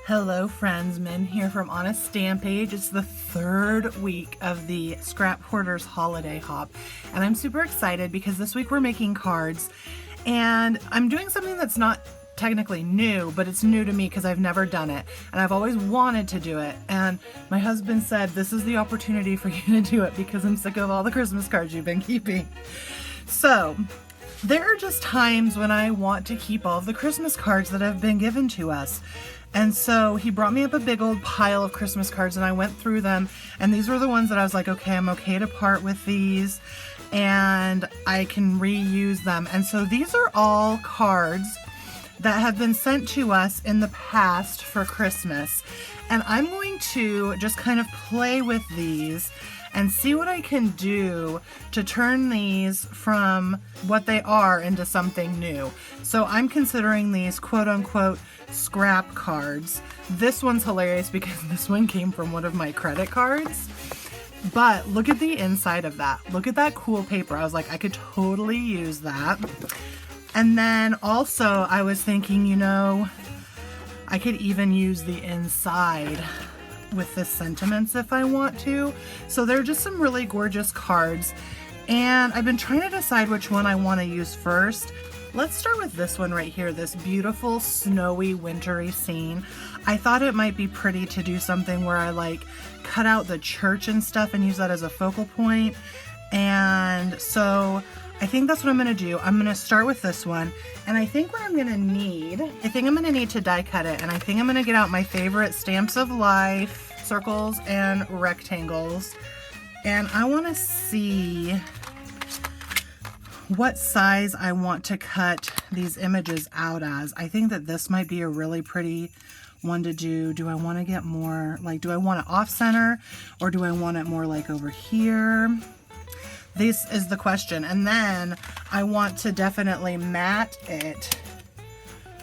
Hello friends, Min here from Honest Stamp Page. It's the third week of the Scrap Hoarders holiday hop, and I'm super excited because this week we're making cards, and I'm doing something that's not technically new, but it's new to me because I've never done it, and I've always wanted to do it, and my husband said this is the opportunity for you to do it because I'm sick of all the Christmas cards you've been keeping. So there are just times when I want to keep all of the Christmas cards that have been given to us. And so he brought me up a big old pile of Christmas cards and I went through them, and these were the ones that I was like, okay, I'm okay to part with these and I can reuse them. And so these are all cards that have been sent to us in the past for Christmas. And I'm going to just kind of play with these and see what I can do to turn these from what they are into something new. So I'm considering these quote unquote scrap cards. This one's hilarious because this one came from one of my credit cards. But look at the inside of that. Look at that cool paper. I was like, I could totally use that. And then also I was thinking, you know, I could even use the inside with the sentiments if I want to. So they're just some really gorgeous cards, and I've been trying to decide which one I want to use first. Let's start with this one right here, this beautiful snowy wintry scene. I thought it might be pretty to do something where I like cut out the church and stuff and use that as a focal point. And so I think that's what I'm gonna do. I'm gonna start with this one, and I think what I'm gonna need, to die cut it, and I think I'm gonna get out my favorite Stamps of Life circles and rectangles, and I wanna see what size I want to cut these images out as. I think that this might be a really pretty one to do. Do I wanna get more, like, do I want it off center, or do I want it more like over here? This is the question. And then I want to definitely mat it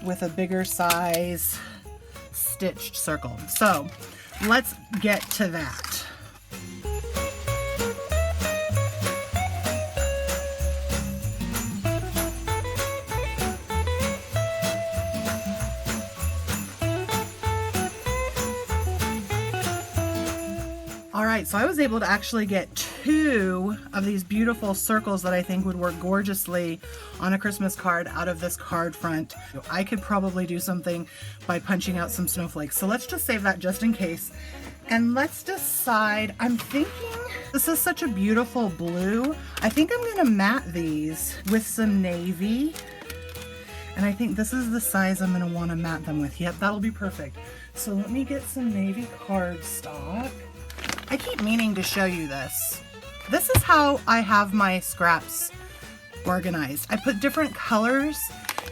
with a bigger size stitched circle. So let's get to that. All right, so I was able to actually get 2 of these beautiful circles that I think would work gorgeously on a Christmas card out of this card front. I could probably do something by punching out some snowflakes. So let's just save that just in case. And let's decide, I'm thinking, this is such a beautiful blue. I think I'm gonna mat these with some navy. And I think this is the size I'm gonna wanna mat them with. Yep, that'll be perfect. So let me get some navy cardstock. I keep meaning to show you this. This is how I have my scraps organized. I put different colors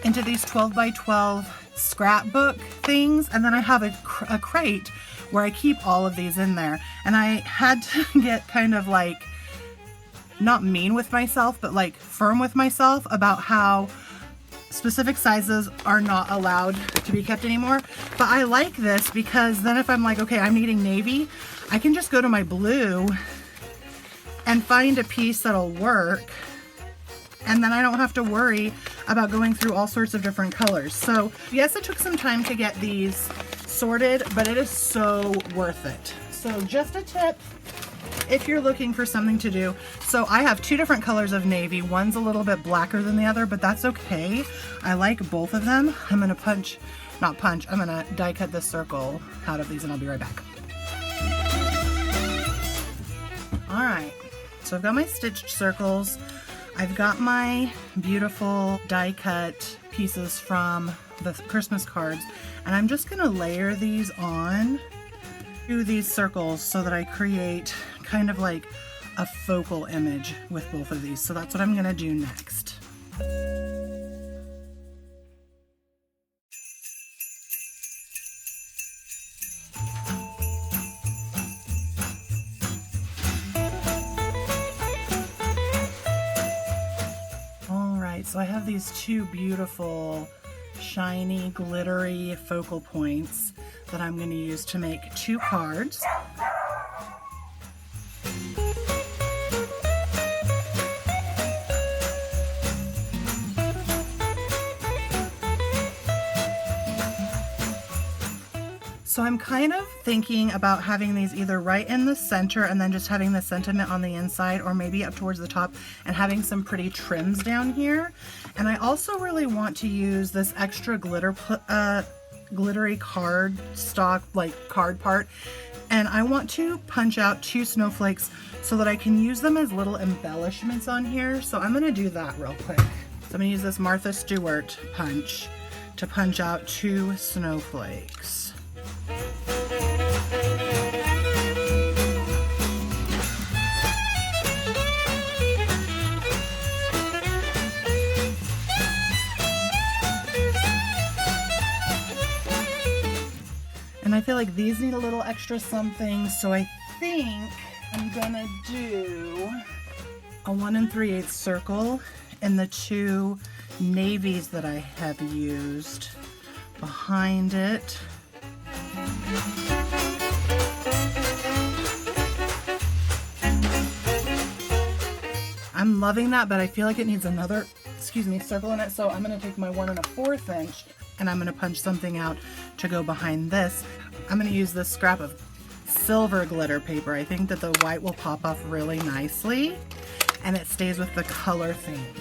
into these 12 by 12 scrapbook things, and then I have a crate where I keep all of these in there. And I had to get kind of like, not mean with myself, but like firm with myself about how specific sizes are not allowed to be kept anymore. But I like this because then if I'm like, okay, I'm needing navy, I can just go to my blue and find a piece that'll work, and then I don't have to worry about going through all sorts of different colors. So yes, it took some time to get these sorted, but it is so worth it. So just a tip if you're looking for something to do. So I have 2 different colors of navy. One's a little bit blacker than the other, but that's okay. I like both of them. I'm gonna I'm gonna die cut this circle out of these, and I'll be right back. All right, so I've got my stitched circles. I've got my beautiful die cut pieces from the Christmas cards, and I'm just gonna layer these on to these circles so that I create kind of like a focal image with both of these. So that's what I'm gonna do next. So I have these 2 beautiful, shiny, glittery focal points that I'm going to use to make 2 cards. So I'm kind of thinking about having these either right in the center and then just having the sentiment on the inside, or maybe up towards the top and having some pretty trims down here. And I also really want to use this extra glittery card stock, like card part. And I want to punch out 2 snowflakes so that I can use them as little embellishments on here. So I'm gonna do that real quick. So I'm gonna use this Martha Stewart punch to punch out 2 snowflakes. And I feel like these need a little extra something, so I think I'm gonna do a 1 3/8 circle in the 2 navies that I have used behind it. I'm loving that, but I feel like it needs another, circle in it. So I'm gonna take my 1 1/4 inch and I'm gonna punch something out to go behind this. I'm gonna use this scrap of silver glitter paper. I think that the white will pop off really nicely and it stays with the color theme.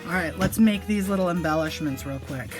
All right, let's make these little embellishments real quick.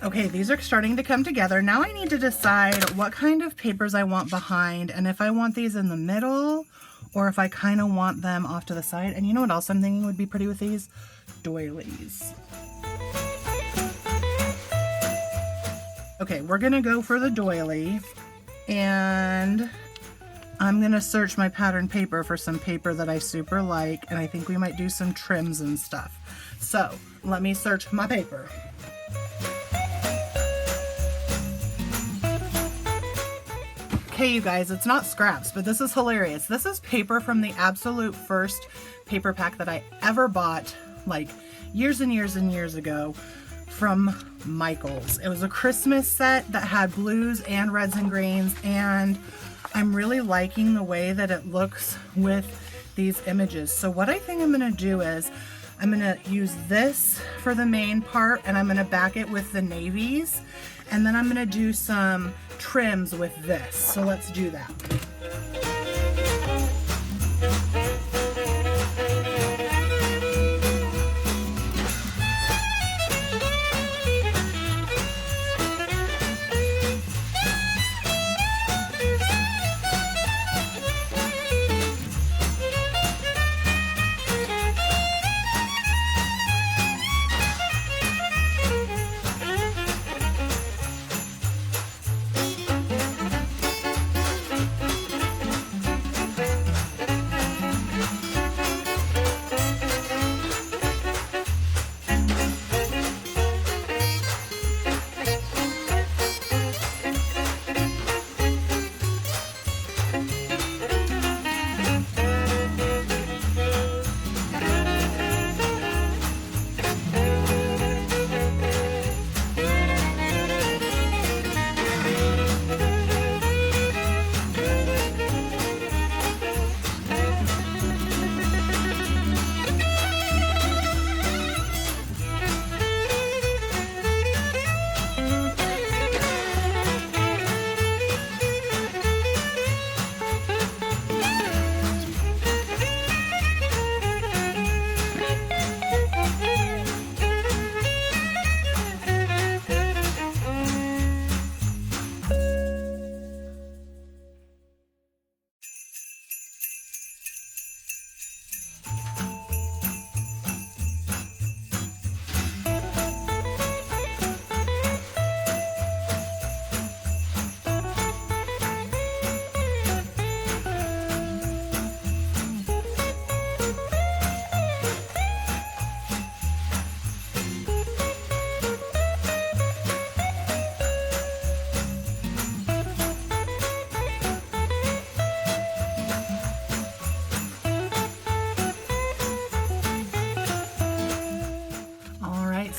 Okay, these are starting to come together. Now I need to decide what kind of papers I want behind and if I want these in the middle or if I kind of want them off to the side. And you know what else I'm thinking would be pretty with these? Doilies. Okay, we're gonna go for the doily and I'm gonna search my pattern paper for some paper that I super like, and I think we might do some trims and stuff. So let me search my paper. Okay, you guys, it's not scraps, but this is hilarious. This is paper from the absolute first paper pack that I ever bought, like years and years and years ago, from Michaels. It was a Christmas set that had blues and reds and greens, and I'm really liking the way that it looks with these images. So what I think I'm gonna do is I'm gonna use this for the main part and I'm gonna back it with the navies, and then I'm gonna do some trims with this. So let's do that.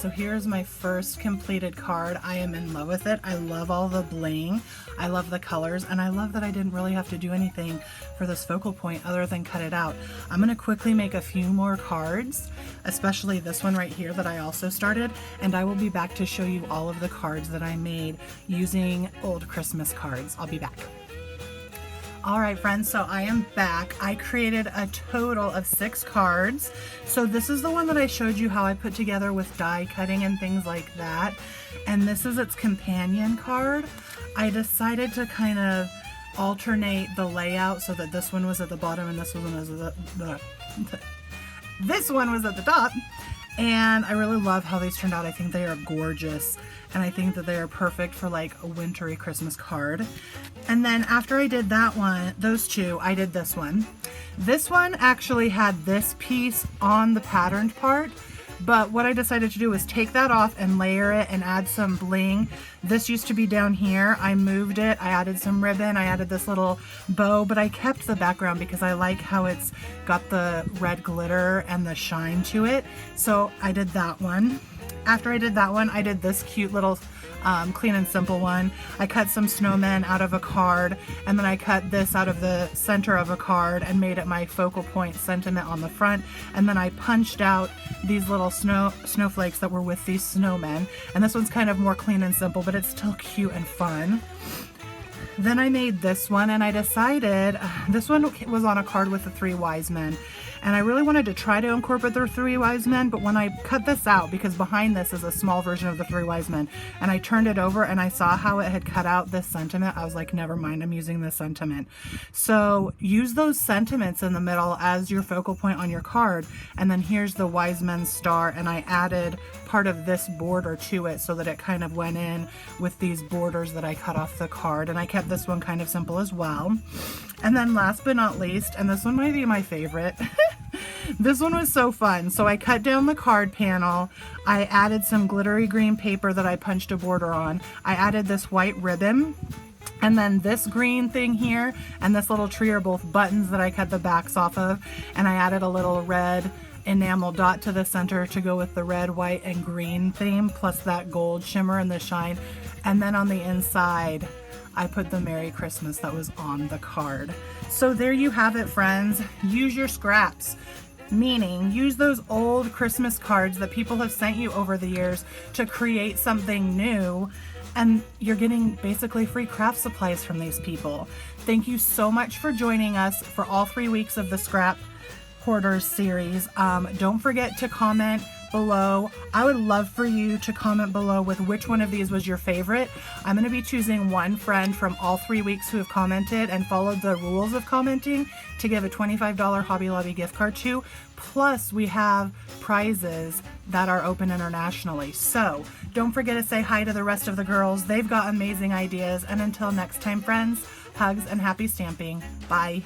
so here's my first completed card. I am in love with it. I love all the bling. I love the colors, and I love that I didn't really have to do anything for this focal point other than cut it out. I'm gonna quickly make a few more cards, especially this one right here that I also started, and I will be back to show you all of the cards that I made using old Christmas cards. I'll be back. All right, friends, so I am back. I created a total of 6 cards. So this is the one that I showed you how I put together with die cutting and things like that. And this is its companion card. I decided to kind of alternate the layout so that this one was at the bottom and this one was at this one was at the top. And I really love how these turned out. I think they are gorgeous, and I think that they are perfect for like a wintry Christmas card. And then after I did that one, those two, I did this one. This one actually had this piece on the patterned part, but what I decided to do was take that off and layer it and add some bling. This used to be down here. I moved it. I added some ribbon. I added this little bow, but I kept the background because I like how it's got the red glitter and the shine to it. So I did that one. After I did that one, I did this cute little clean and simple one. I cut some snowmen out of a card, and then I cut this out of the center of a card and made it my focal point sentiment on the front. And then I punched out these little snowflakes that were with these snowmen. And this one's kind of more clean and simple, but it's still cute and fun. Then I made this one, and I decided this one was on a card with the 3 wise men. And I really wanted to try to incorporate the 3 wise men, but when I cut this out, because behind this is a small version of the 3 wise men, and I turned it over and I saw how it had cut out this sentiment, I was like, never mind, I'm using this sentiment. So use those sentiments in the middle as your focal point on your card. And then here's the wise men's star, and I added part of this border to it so that it kind of went in with these borders that I cut off the card. And I kept this one kind of simple as well. And then last but not least, and this one might be my favorite, this one was so fun. So I cut down the card panel. I added some glittery green paper that I punched a border on. I added this white ribbon. And then this green thing here and this little tree are both buttons that I cut the backs off of. And I added a little red enamel dot to the center to go with the red, white, and green theme, plus that gold shimmer and the shine. And then on the inside, I put the Merry Christmas that was on the card. So there you have it, friends. Use your scraps. Meaning, use those old Christmas cards that people have sent you over the years to create something new, and you're getting basically free craft supplies from these people. Thank you so much for joining us for all 3 weeks of the Scrap Hoarders series. Don't forget to comment below. I would love for you to comment below with which one of these was your favorite. I'm going to be choosing one friend from all 3 weeks who have commented and followed the rules of commenting to give a $25 Hobby Lobby gift card to. Plus, we have prizes that are open internationally. So don't forget to say hi to the rest of the girls. They've got amazing ideas. And until next time, friends, hugs and happy stamping. Bye.